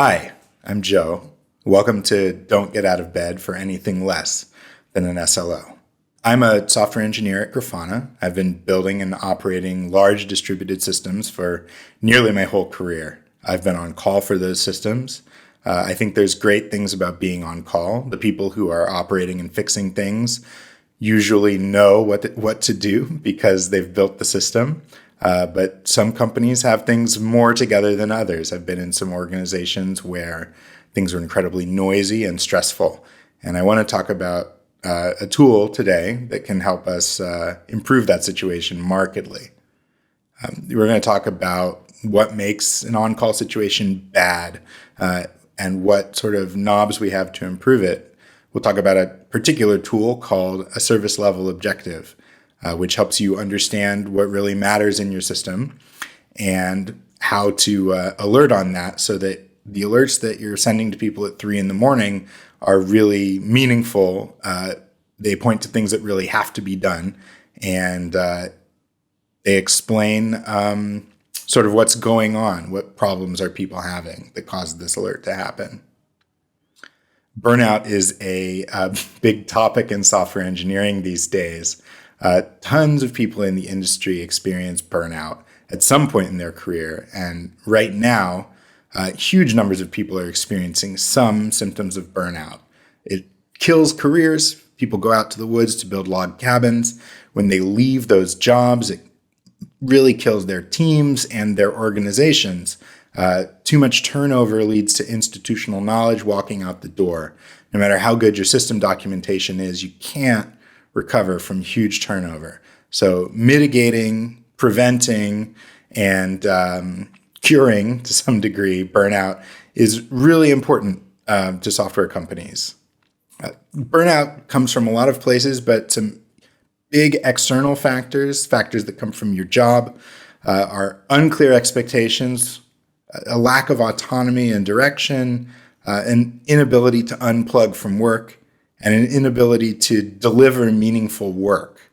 Hi, I'm Joe. Welcome to Don't Get Out of Bed for Anything Less Than an SLO. I'm a software engineer at Grafana. I've been building and operating large distributed systems for nearly my whole career. I've been on call for those systems. I think there's great things about being on call. The people who are operating and fixing things usually know what to do because they've built the system. But some companies have things more together than others. I've been in some organizations where things are incredibly noisy and stressful. And I want to talk about a tool today that can help us improve that situation markedly. We're going to talk about what makes an on-call situation bad and what sort of knobs we have to improve it. We'll talk about a particular tool called a service level objective, which helps you understand what really matters in your system and how to alert on that so that the alerts that you're sending to people at 3 a.m. are really meaningful. They point to things that really have to be done, and they explain sort of what's going on, what problems are people having that caused this alert to happen. Burnout is a big topic in software engineering these days. Tons of people in the industry experience burnout at some point in their career. And right now, huge numbers of people are experiencing some symptoms of burnout. It kills careers. People go out to the woods to build log cabins. When they leave those jobs, it really kills their teams and their organizations. Too much turnover leads to institutional knowledge walking out the door. No matter how good your system documentation is, you can't recover from huge turnover. So mitigating, preventing, and curing to some degree burnout is really important to software companies. Burnout comes from a lot of places, but some big external factors that come from your job are unclear expectations, a lack of autonomy and direction, an inability to unplug from work, and an inability to deliver meaningful work.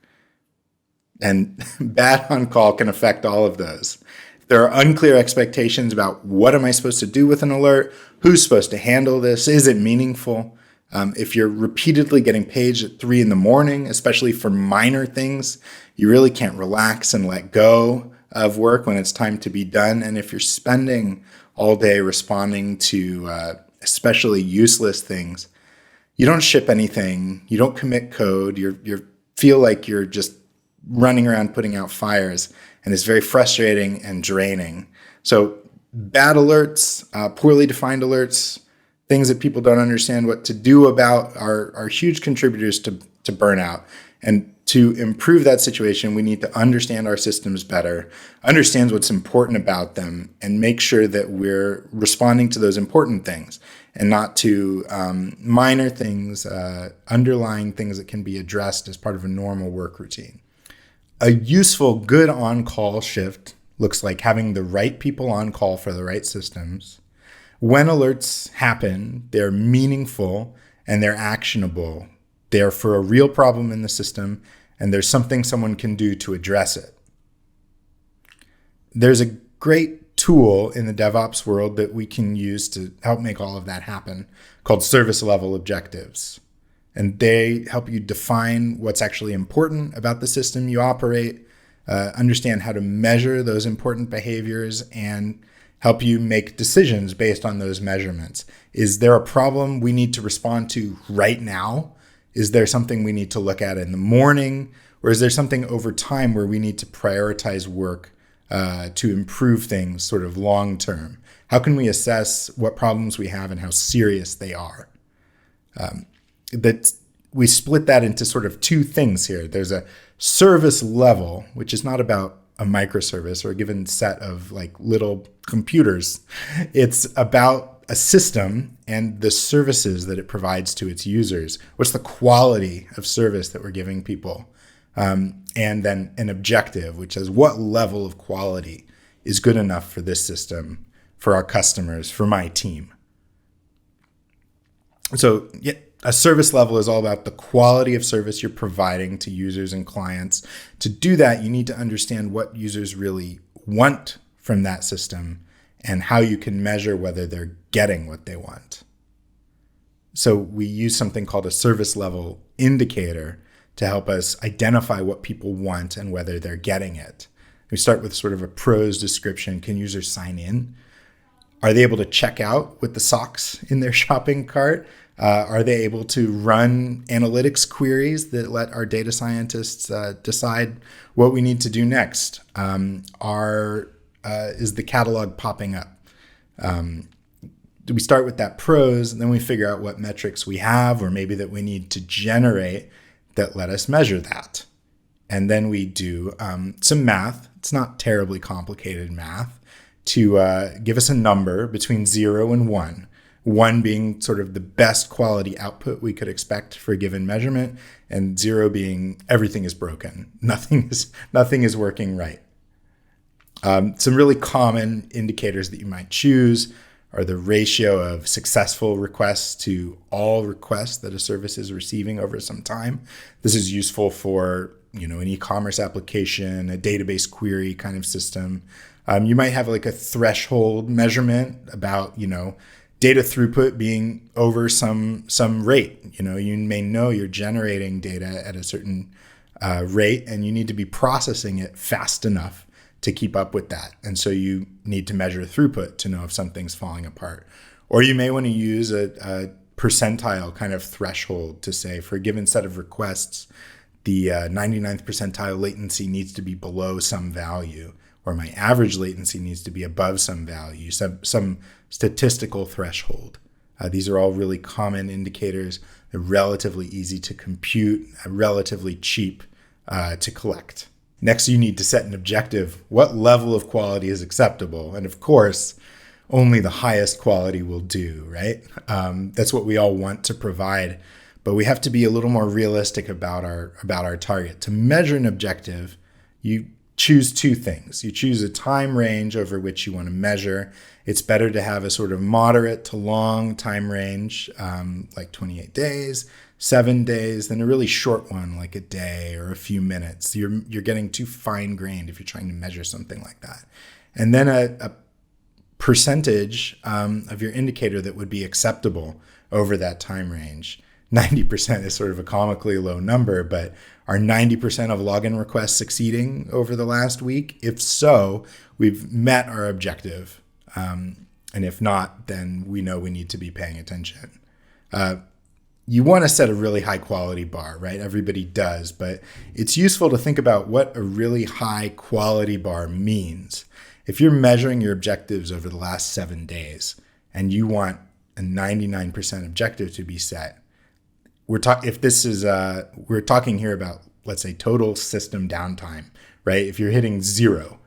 And bad on-call can affect all of those. There are unclear expectations about what am I supposed to do with an alert, who's supposed to handle this, is it meaningful? If you're repeatedly getting paged at 3 a.m, especially for minor things, you really can't relax and let go of work when it's time to be done. And if you're spending all day responding to especially useless things, you don't ship anything, you don't commit code, you feel like you're just running around putting out fires, and it's very frustrating and draining. So bad alerts, poorly defined alerts, things that people don't understand what to do about are huge contributors to burnout. And to improve that situation, we need to understand our systems better, understand what's important about them, and make sure that we're responding to those important things and not to minor things, underlying things that can be addressed as part of a normal work routine. A useful, good on-call shift looks like having the right people on call for the right systems. When alerts happen, they're meaningful and they're actionable. They're for a real problem in the system, and there's something someone can do to address it. There's a great tool in the DevOps world that we can use to help make all of that happen called service level objectives. And they help you define what's actually important about the system you operate, understand how to measure those important behaviors, and help you make decisions based on those measurements. Is there a problem we need to respond to right now? Is there something we need to look at in the morning? Or is there something over time where we need to prioritize work to improve things sort of long term? How can we assess what problems we have and how serious they are? We split that into sort of two things here. There's a service level, which is not about a microservice or a given set of like little computers. It's about a system and the services that it provides to its users. What's the quality of service that we're giving people? And then an objective, which is what level of quality is good enough for this system, for our customers, for my team. So yeah, a service level is all about the quality of service you're providing to users and clients. To do that, you need to understand what users really want from that system and how you can measure whether they're getting what they want. So we use something called a service level indicator to help us identify what people want and whether they're getting it. We start with sort of a prose description. Can users sign in? Are they able to check out with the socks in their shopping cart? Are they able to run analytics queries that let our data scientists decide what we need to do next? Is the catalog popping up? We start with that prose, and then we figure out what metrics we have or maybe that we need to generate that let us measure that. And then we do some math. It's not terribly complicated math to give us a number between 0 and 1. 1 being sort of the best quality output we could expect for a given measurement, and 0 being everything is broken. Nothing is working right. Some really common indicators that you might choose are the ratio of successful requests to all requests that a service is receiving over some time. This is useful for an e-commerce application, a database query kind of system. You might have like a threshold measurement about data throughput being over some rate. You may know you're generating data at a certain rate, and you need to be processing it fast enough to keep up with that. And so you need to measure throughput to know if something's falling apart. Or you may want to use a percentile kind of threshold to say for a given set of requests, the 99th percentile latency needs to be below some value, or my average latency needs to be above some value, some statistical threshold. These are all really common indicators. They're relatively easy to compute, relatively cheap to collect. Next, you need to set an objective. What level of quality is acceptable? And of course, only the highest quality will do, right? That's what we all want to provide, but we have to be a little more realistic about our target. To measure an objective, you choose two things. You choose a time range over which you want to measure. It's better to have a sort of moderate to long time range, like 28 days, 7 days, than a really short one like a day or a few minutes. You're getting too fine-grained if you're trying to measure something like that. And then a percentage of your indicator that would be acceptable over that time range. 90% is sort of a comically low number, but are 90% of login requests succeeding over the last week? If so, we've met our objective. And if not, then we know we need to be paying attention. You want to set a really high quality bar, right? Everybody does, but it's useful to think about what a really high quality bar means. If you're measuring your objectives over the last 7 days and you want a 99% objective to be set, we're talking here about, let's say, total system downtime, right? If you're hitting 0,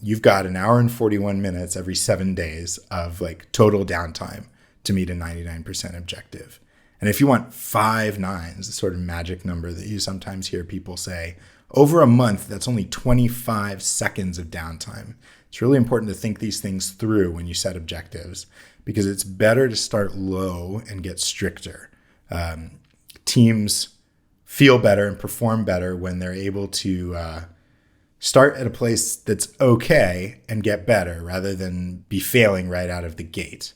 you've got an hour and 41 minutes every 7 days of like total downtime to meet a 99% objective. And if you want 5 nines, the sort of magic number that you sometimes hear people say, over a month, that's only 25 seconds of downtime. It's really important to think these things through when you set objectives, because it's better to start low and get stricter. Teams feel better and perform better when they're able to start at a place that's okay and get better rather than be failing right out of the gate.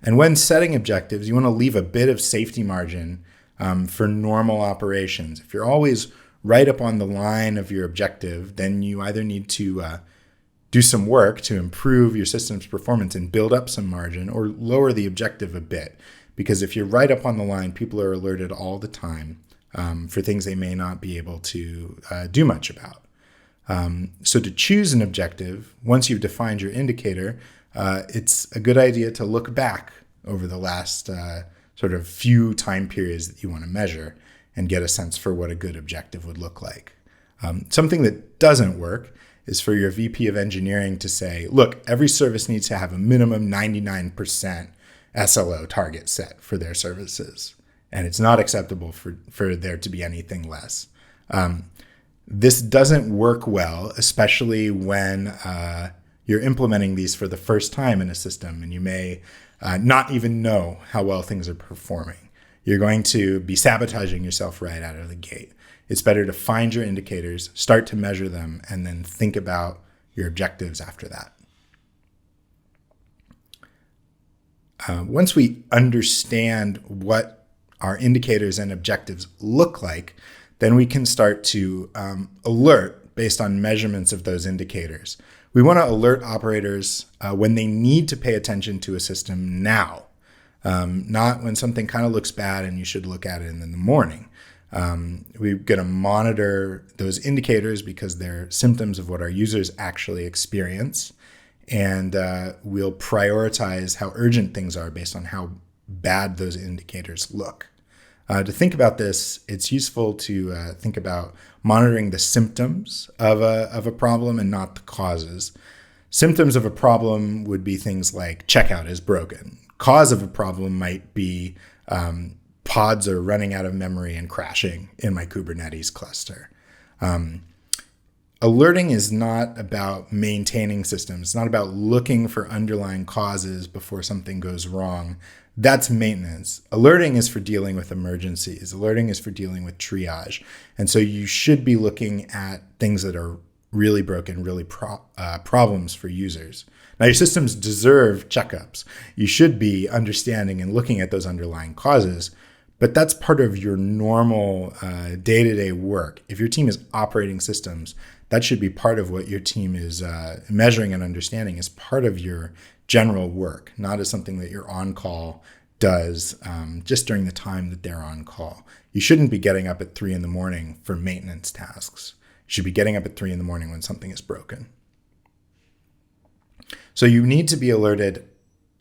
And when setting objectives, you want to leave a bit of safety margin for normal operations. If you're always right up on the line of your objective, then you either need to do some work to improve your system's performance and build up some margin, or lower the objective a bit. Because if you're right up on the line, people are alerted all the time for things they may not be able to do much about. So to choose an objective, once you've defined your indicator, it's a good idea to look back over the last sort of few time periods that you want to measure and get a sense for what a good objective would look like. Something that doesn't work is for your VP of engineering to say, look, every service needs to have a minimum 99% SLO target set for their services, and it's not acceptable for there to be anything less. This doesn't work well, especially when you're implementing these for the first time in a system, and you may not even know how well things are performing. You're going to be sabotaging yourself right out of the gate. It's better to find your indicators, start to measure them, and then think about your objectives after that. Once we understand what our indicators and objectives look like, then we can start to alert based on measurements of those indicators. We want to alert operators when they need to pay attention to a system now, not when something kind of looks bad and you should look at it in the morning. We're going to monitor those indicators because they're symptoms of what our users actually experience. And we'll prioritize how urgent things are based on how bad those indicators look. To think about this, it's useful to think about monitoring the symptoms of a problem and not the causes. Symptoms of a problem would be things like checkout is broken. Cause of a problem might be pods are running out of memory and crashing in my Kubernetes cluster. Alerting is not about maintaining systems. It's not about looking for underlying causes before something goes wrong. That's maintenance. Alerting is for dealing with emergencies. Alerting is for dealing with triage. And so you should be looking at things that are really broken, really problems for users. Now, your systems deserve checkups. You should be understanding and looking at those underlying causes, but that's part of your normal day-to-day work. If your team is operating systems, that should be part of what your team is measuring and understanding as part of your general work, not as something that your on-call does just during the time that they're on call. You shouldn't be getting up at 3 a.m. for maintenance tasks. You should be getting up at 3 a.m. when something is broken. So you need to be alerted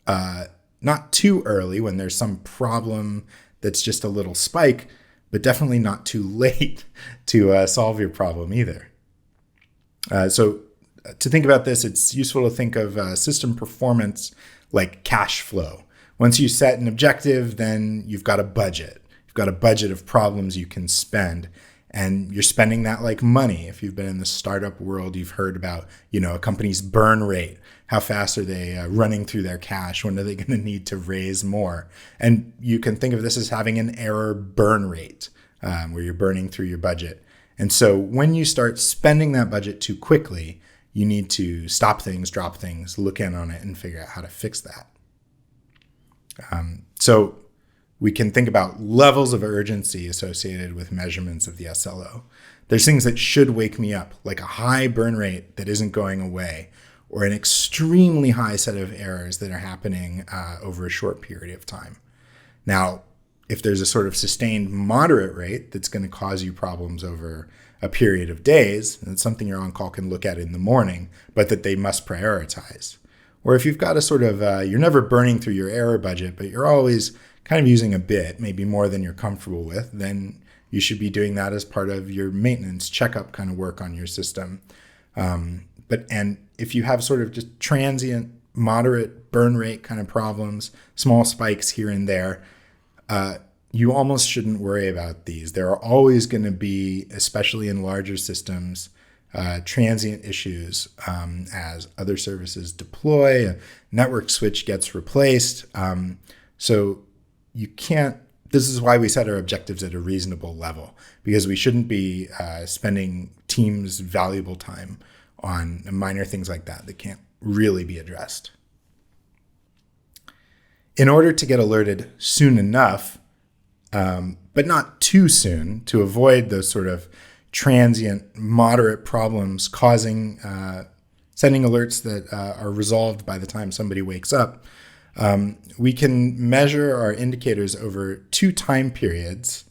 not too early when there's some problem that's just a little spike, but definitely not too late to solve your problem either. So to think about this, it's useful to think of system performance like cash flow. Once you set an objective, then you've got a budget. You've got a budget of problems you can spend, and you're spending that like money. If you've been in the startup world, you've heard about, a company's burn rate. How fast are they running through their cash? When are they going to need to raise more? And you can think of this as having an error burn rate, where you're burning through your budget. And so when you start spending that budget too quickly, you need to stop things, drop things, look in on it, and figure out how to fix that. So we can think about levels of urgency associated with measurements of the SLO. There's things that should wake me up, like a high burn rate that isn't going away, or an extremely high set of errors that are happening over a short period of time. Now, if there's a sort of sustained moderate rate that's going to cause you problems over a period of days, and it's something your on-call can look at in the morning, but that they must prioritize. Or if you've got a sort of, you're never burning through your error budget, but you're always kind of using a bit, maybe more than you're comfortable with, then you should be doing that as part of your maintenance checkup kind of work on your system. And if you have sort of just transient, moderate burn rate kind of problems, small spikes here and there, you almost shouldn't worry about these. There are always going to be, especially in larger systems, transient issues as other services deploy, a network switch gets replaced. So you can't, this is why we set our objectives at a reasonable level, because we shouldn't be spending teams' valuable time on minor things like that can't really be addressed. In order to get alerted soon enough, but not too soon, to avoid those sort of transient, moderate problems causing, sending alerts that are resolved by the time somebody wakes up, we can measure our indicators over 2 time periods,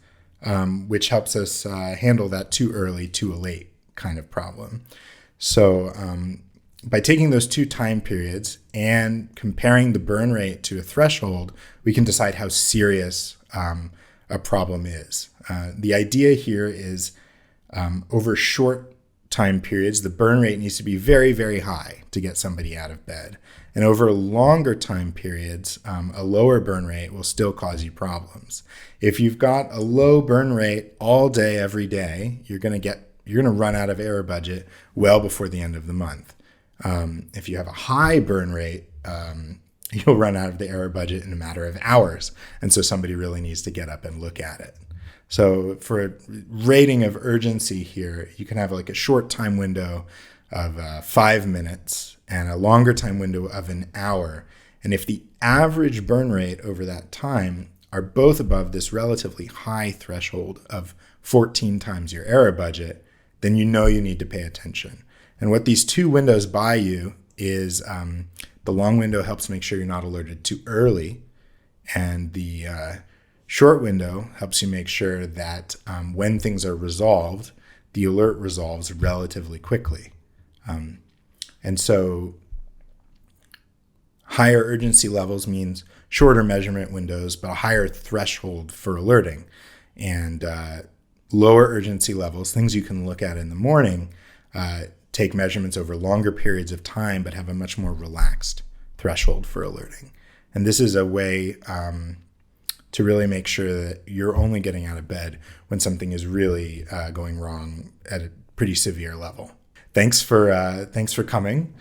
which helps us handle that too early, too late kind of problem. So by taking those 2 time periods and comparing the burn rate to a threshold, we can decide how serious a problem is. The idea here is over short time periods, the burn rate needs to be very, very high to get somebody out of bed. And over longer time periods, a lower burn rate will still cause you problems. If you've got a low burn rate all day, every day, you're going to run out of error budget well before the end of the month. If you have a high burn rate, you'll run out of the error budget in a matter of hours. And so somebody really needs to get up and look at it. So for a rating of urgency here, you can have like a short time window of 5 minutes and a longer time window of an hour. And if the average burn rate over that time are both above this relatively high threshold of 14 times your error budget, then you know you need to pay attention. And what these two windows buy you is the long window helps make sure you're not alerted too early, and the short window helps you make sure that when things are resolved, the alert resolves relatively quickly. And so higher urgency levels means shorter measurement windows, but a higher threshold for alerting. And lower urgency levels, things you can look at in the morning, take measurements over longer periods of time, but have a much more relaxed threshold for alerting. And this is a way to really make sure that you're only getting out of bed when something is really going wrong at a pretty severe level. Thanks for coming.